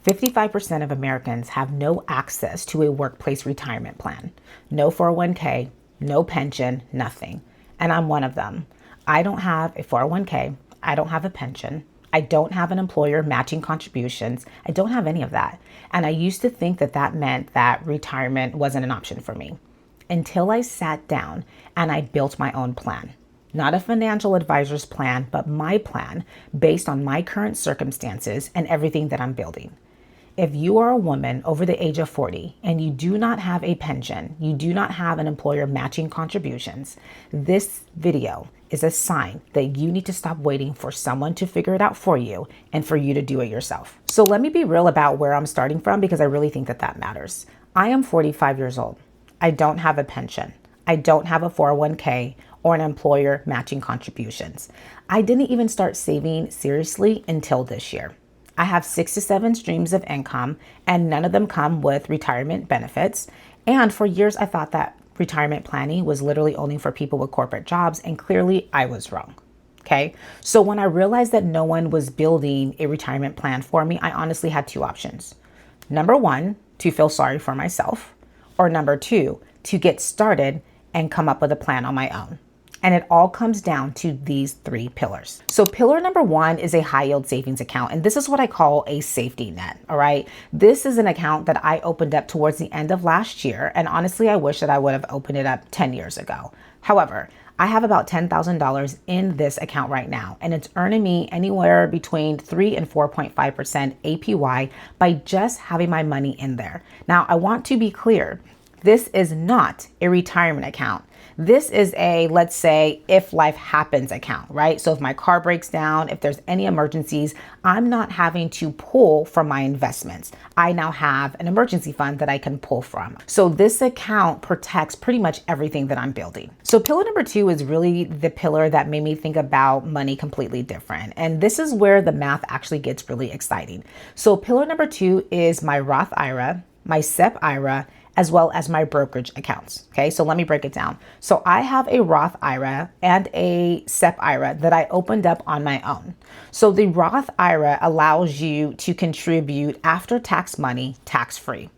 55% of Americans have no access to a workplace retirement plan. No 401k, no pension, nothing. And I'm one of them. I don't have a 401k. I don't have a pension. I don't have an employer matching contributions. I don't have any of that. And I used to think that that meant that retirement wasn't an option for me until I sat down and I built my own plan. Not a financial advisor's plan, but my plan based on my current circumstances and everything that I'm building. If you are a woman over the age of 40 and you do not have a pension, you do not have an employer matching contributions, this video is a sign that you need to stop waiting for someone to figure it out for you and for you to do it yourself. So let me be real about where I'm starting from because I really think that that matters. I am 45 years old. I don't have a pension. I don't have a 401k or an employer matching contributions. I didn't even start saving seriously until this year. I have 6 to 7 streams of income and none of them come with retirement benefits. And for years, I thought that retirement planning was literally only for people with corporate jobs. And clearly I was wrong. Okay. So when I realized that no one was building a retirement plan for me, I honestly had 2 options. Number 1, to feel sorry for myself, or number 2, to get started and come up with a plan on my own. And it all comes down to these 3 pillars. So pillar number 1 is a high yield savings account. And this is what I call a safety net. All right. This is an account that I opened up towards the end of last year. And honestly, I wish that I would have opened it up 10 years ago. However, I have about $10,000 in this account right now, and it's earning me anywhere between 3 and 4.5% APY by just having my money in there. Now, I want to be clear. This is not a retirement account. This is a, let's say, if life happens account, right? So if my car breaks down, if there's any emergencies, I'm not having to pull from my investments. I now have an emergency fund that I can pull from. So this account protects pretty much everything that I'm building. So pillar number 2 is really the pillar that made me think about money completely different. And this is where the math actually gets really exciting. So pillar number 2 is my Roth IRA, my SEP IRA, as well as my brokerage accounts. Okay, so let me break it down. So I have a Roth IRA and a SEP IRA that I opened up on my own. So the Roth IRA allows you to contribute after tax money tax-free.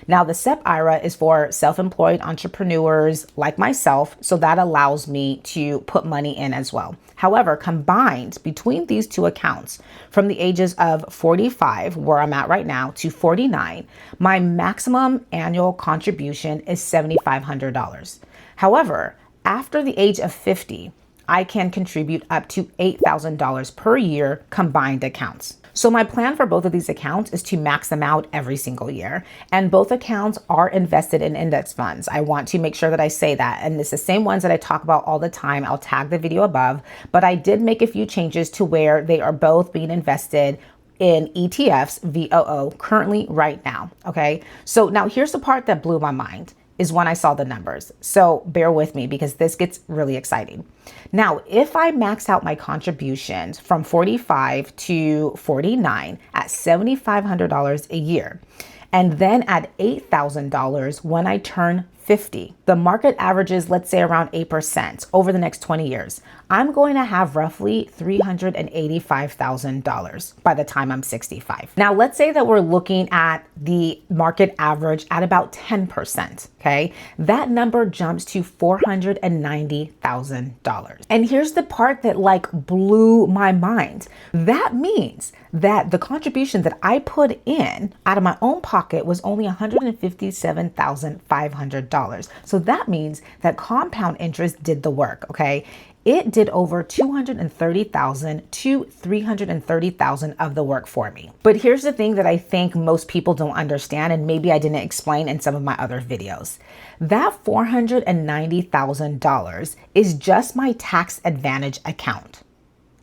Now, the SEP IRA is for self-employed entrepreneurs like myself, so that allows me to put money in as well. However, combined between these 2 accounts, from the ages of 45, where I'm at right now, to 49, my maximum annual contribution is $7,500. However, after the age of 50, I can contribute up to $8,000 per year combined accounts. So my plan for both of these accounts is to max them out every single year. And both accounts are invested in index funds. I want to make sure that I say that. And it's the same ones that I talk about all the time. I'll tag the video above, but I did make a few changes to where they are both being invested in ETFs, VOO, currently right now. Okay. So now here's the part that blew my mind. Is when I saw the numbers. So bear with me because this gets really exciting. Now, if I max out my contributions from 45 to 49 at $7,500 a year, and then at $8,000 when I turn 50, the market averages, let's say around 8% over the next 20 years, I'm going to have roughly $385,000 by the time I'm 65. Now, let's say that we're looking at the market average at about 10%, okay? That number jumps to $490,000. And here's the part that blew my mind. That means that the contribution that I put in out of my own pocket was only $157,500. So that means that compound interest did the work, okay? It did over $230,000 to $330,000 of the work for me. But here's the thing that I think most people don't understand, and maybe I didn't explain in some of my other videos. That $490,000 is just my tax advantage account.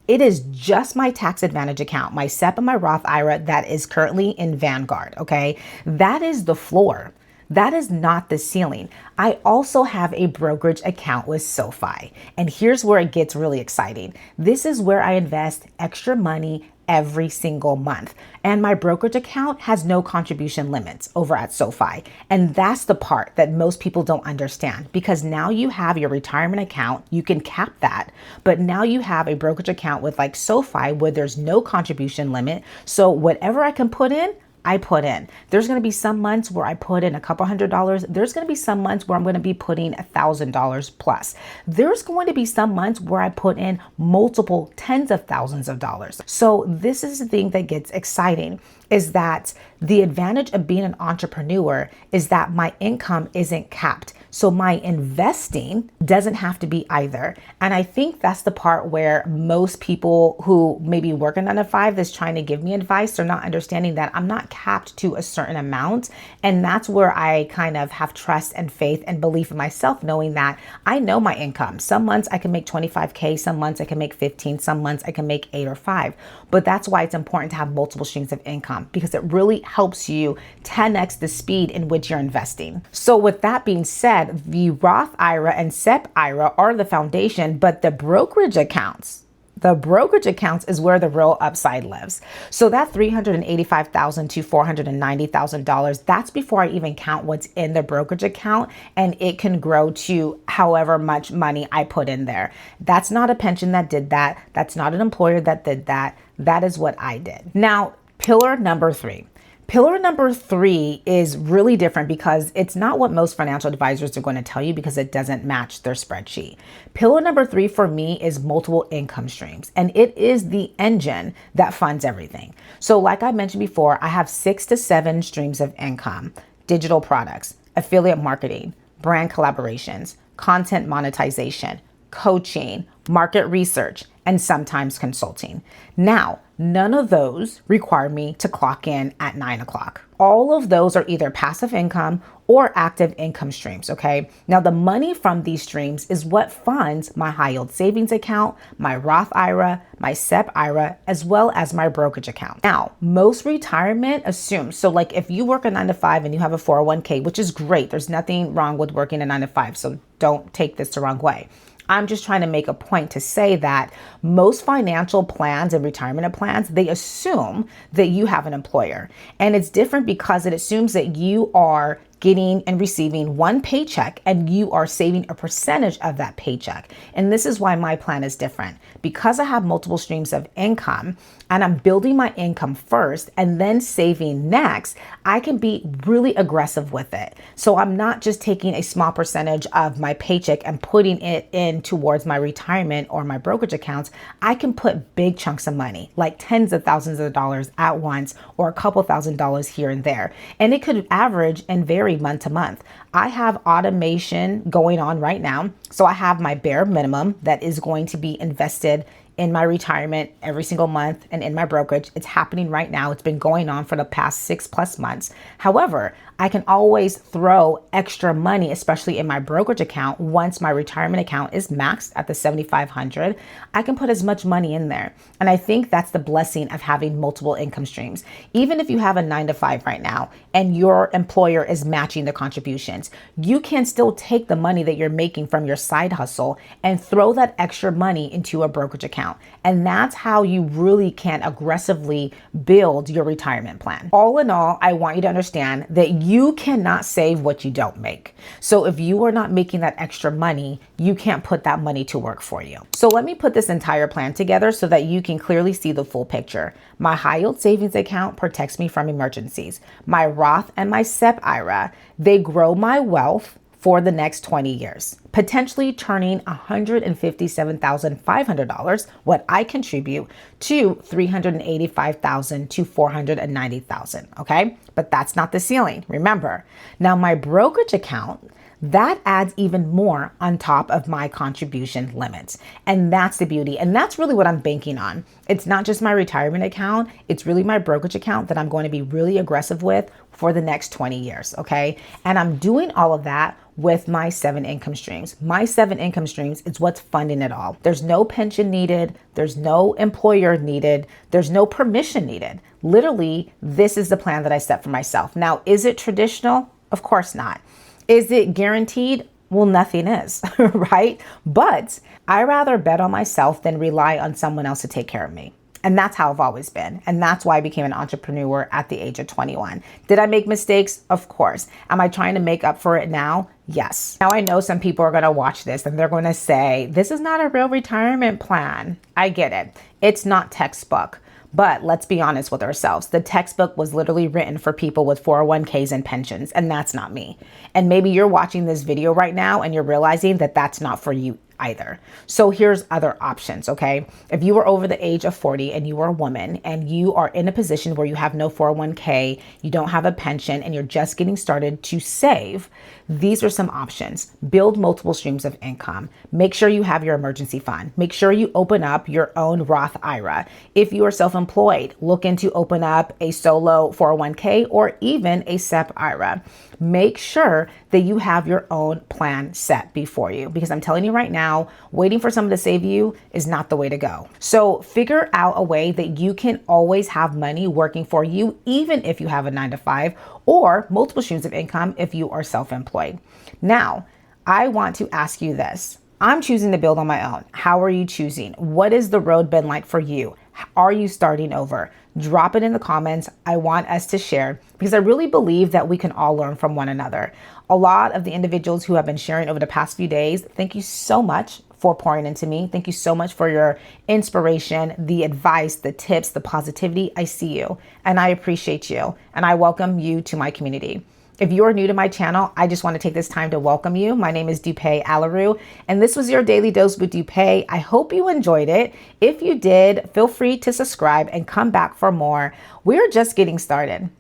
It is just my tax advantage account, my SEP and my Roth IRA that is currently in Vanguard, okay? That is the floor. That is not the ceiling. I also have a brokerage account with SoFi. And here's where it gets really exciting. This is where I invest extra money every single month. And my brokerage account has no contribution limits over at SoFi. And that's the part that most people don't understand, because now you have your retirement account, you can cap that, but now you have a brokerage account with SoFi where there's no contribution limit. So whatever I can put in, I put in. There's going to be some months where I put in a couple $100. There's going to be some months where I'm going to be putting $1,000 plus. There's going to be some months where I put in multiple tens of thousands of dollars. So this is the thing that gets exciting, is that the advantage of being an entrepreneur is that my income isn't capped. So my investing doesn't have to be either. And I think that's the part where most people who maybe work a 9 to 5 that's trying to give me advice, they're not understanding that I'm not capped to a certain amount. And that's where I kind of have trust and faith and belief in myself, knowing that I know my income. Some months I can make 25K, some months I can make 15, some months I can make 8 or 5. But that's why it's important to have multiple streams of income, because it really helps you 10x the speed in which you're investing. So with that being said, the Roth IRA and SEP IRA are the foundation, but the brokerage accounts is where the real upside lives. So that $385,000 to $490,000, that's before I even count what's in the brokerage account, and it can grow to however much money I put in there. That's not a pension that did that. That's not an employer that did that. That is what I did. Now, pillar number 3. Pillar number 3 is really different because it's not what most financial advisors are going to tell you, because it doesn't match their spreadsheet. Pillar number 3 for me is multiple income streams, and it is the engine that funds everything. So like I mentioned before, I have 6 to 7 streams of income: digital products, affiliate marketing, brand collaborations, content monetization, coaching, market research, and sometimes consulting. Now, none of those require me to clock in at 9 o'clock. All of those are either passive income or active income streams, okay? Now, the money from these streams is what funds my high yield savings account, my Roth IRA, my SEP IRA, as well as my brokerage account. Now, most retirement assumes, so like if you work a 9 to 5 and you have a 401k, which is great, there's nothing wrong with working a 9 to 5, so don't take this the wrong way. I'm just trying to make a point to say that most financial plans and retirement plans, they assume that you have an employer. And it's different because it assumes that you are getting and receiving one paycheck and you are saving a percentage of that paycheck. And this is why my plan is different. Because I have multiple streams of income and I'm building my income first and then saving next, I can be really aggressive with it. So I'm not just taking a small percentage of my paycheck and putting it in towards my retirement or my brokerage accounts. I can put big chunks of money, like tens of thousands of dollars at once, or a couple $1,000s here and there. And it could average and vary month to month. I have automation going on right now. So I have my bare minimum that is going to be invested in my retirement every single month and in my brokerage. It's happening right now. It's been going on for the past 6+ months. However, I can always throw extra money, especially in my brokerage account. Once my retirement account is maxed at the $7,500, I can put as much money in there. And I think that's the blessing of having multiple income streams. Even if you have a 9 to 5 right now and your employer is matching the contributions, you can still take the money that you're making from your side hustle and throw that extra money into a brokerage account. And that's how you really can aggressively build your retirement plan. All in all, I want you to understand that you cannot save what you don't make. So if you are not making that extra money, you can't put that money to work for you. So let me put this entire plan together so that you can clearly see the full picture. My high yield savings account protects me from emergencies. My Roth and my SEP IRA, they grow my wealth for the next 20 years, potentially turning $157,500, what I contribute, to $385,000 to $490,000, okay? But that's not the ceiling, remember. Now my brokerage account, that adds even more on top of my contribution limits. And that's the beauty. And that's really what I'm banking on. It's not just my retirement account. It's really my brokerage account that I'm going to be really aggressive with for the next 20 years. Okay. And I'm doing all of that with my 7 income streams. My 7 income streams is what's funding it all. There's no pension needed. There's no employer needed. There's no permission needed. Literally, this is the plan that I set for myself. Now, is it traditional? Of course not. Is it guaranteed? Well, nothing is, right? But I rather bet on myself than rely on someone else to take care of me. And that's how I've always been. And that's why I became an entrepreneur at the age of 21. Did I make mistakes? Of course. Am I trying to make up for it now? Yes. Now I know some people are going to watch this and they're going to say, this is not a real retirement plan. I get it. It's not textbook. But let's be honest with ourselves. The textbook was literally written for people with 401ks and pensions, and that's not me. And maybe you're watching this video right now and you're realizing that that's not for you either. So here's other options, okay? If you are over the age of 40 and you are a woman and you are in a position where you have no 401k, you don't have a pension, and you're just getting started to save, these are some options. Build multiple streams of income. Make sure you have your emergency fund. Make sure you open up your own Roth IRA. If you are self-employed, look into open up a solo 401k or even a SEP IRA. Make sure that you have your own plan set before you, because I'm telling you right now, waiting for someone to save you is not the way to go. So figure out a way that you can always have money working for you, even if you have a 9-to-5 or multiple streams of income if you are self-employed. Now, I want to ask you this. I'm choosing to build on my own. How are you choosing? What has the road been like for you? Are you starting over? Drop it in the comments. I want us to share, because I really believe that we can all learn from one another. A lot of the individuals who have been sharing over the past few days, thank you so much for pouring into me. Thank you so much for your inspiration, the advice, the tips, the positivity. I see you and I appreciate you, and I welcome you to my community. If you are new to my channel, I just want to take this time to welcome you. My name is Dupe Alaru, and this was your Daily Dose with Dupe. I hope you enjoyed it. If you did, feel free to subscribe and come back for more. We're just getting started.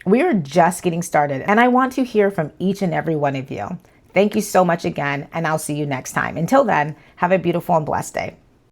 And I want to hear from each and every one of you. Thank you so much again, and I'll see you next time. Until then, have a beautiful and blessed day.